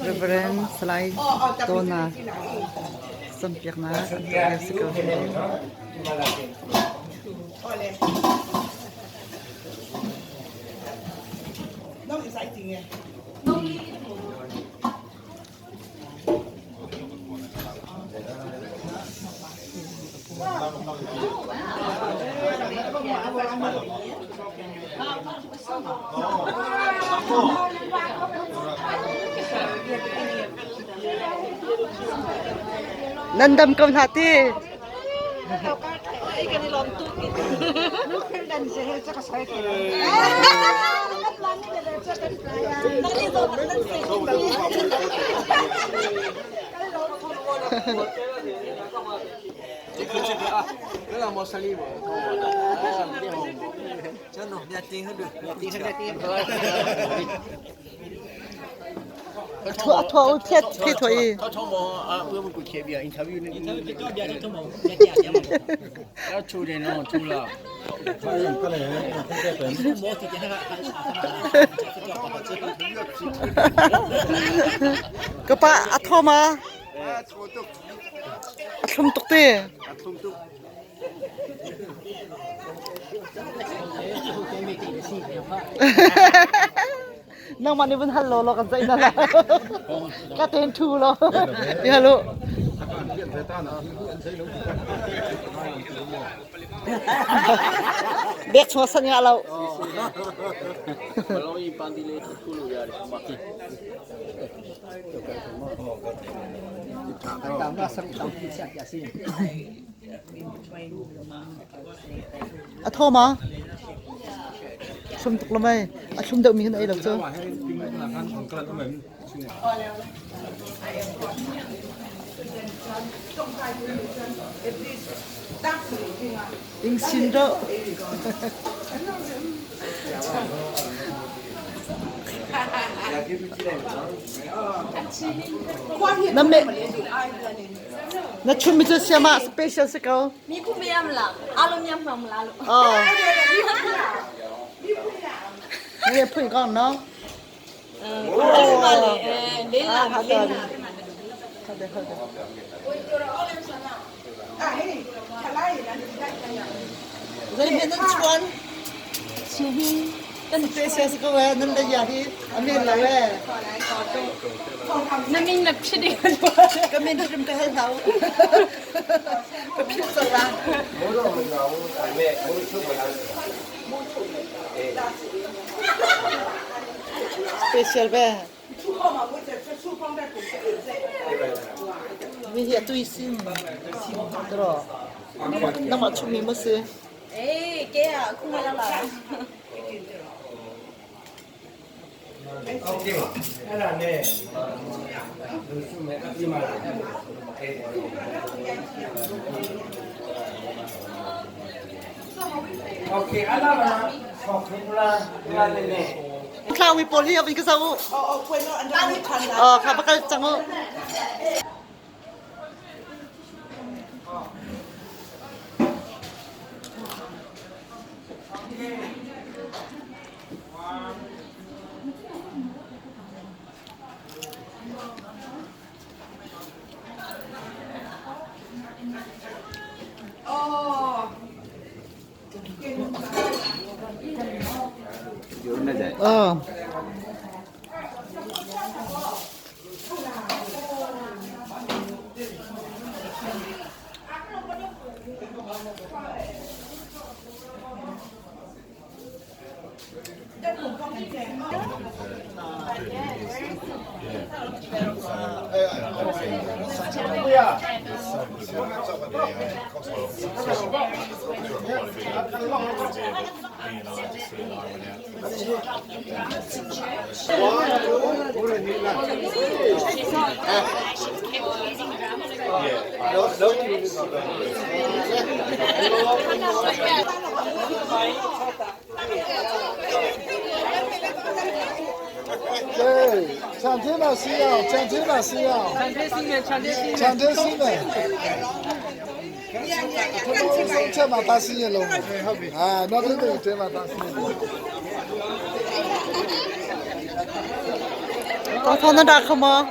Reverend Salai Tawna some piak na musical Nandam kam hati. Thua thiệt thì thôi. Bữa một cuộc chia bia interview nênแล้วชูเดนชูละก็เลยก็ปะอัทมาอัทมตุกตีน้องมันนี่เป็นฮัลโหลเรากันใจนั่นแหละก็เต้นทูเรานี่ฮัลโหลเบ็กชัวสัญญาเราอะโทรมาชมตุกละไหมอะชมเดิมมีขนาดไหนหรอเจ้าอิงซินโดนั่นเมนั่นชุมมิจะเสียมาสเปเชียลสิเขามีผู้ไม่ยำหลังอารมณ์ยำหลังละลูกอ๋อนี่พูดก่อนเนาะมาเลยเล่นหลังเล่นหลังเข้าเดี๋ยวเลยเห็นนั่นชวนชิฮีสเปเชียลสิเขาเว้ยนั่นเลยอย่างที่อันนี้เลยเว้ยนั่นมีนักชิดิกันด้วยก็มีที่ทำไปให้เขาก็พิจารณาสเปเชียลเว้ยมีเหตุตุยซิ่งตลอดน้ำมันชุ่มมีมั้ยสิแกอ่ะคุ้มมาแล้วล่ะOkay, ala ne. Okay, ala na. Khokula ne. ข้าวมีโปรลีเอาไปก็เอาข้าวปลาจังโอ对，抢天马需要，抢天马需要，抢天新的，抢天新的。这嘛大新的喽，啊，那边的这嘛大新的。더 더는 라카마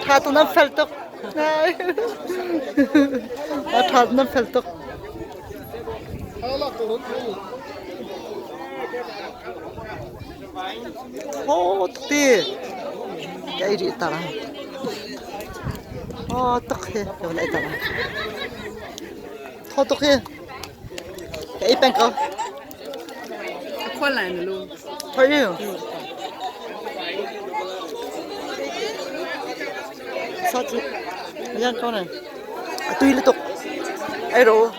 다도는 펠떡 아 다도는 펠떡 어떡해 야 이리 있다라 어떡해 여기 있다라 어떡해 이 뺑거 快来的路。 저요 사지 그냥 꺼내 아 또 일로 또 에로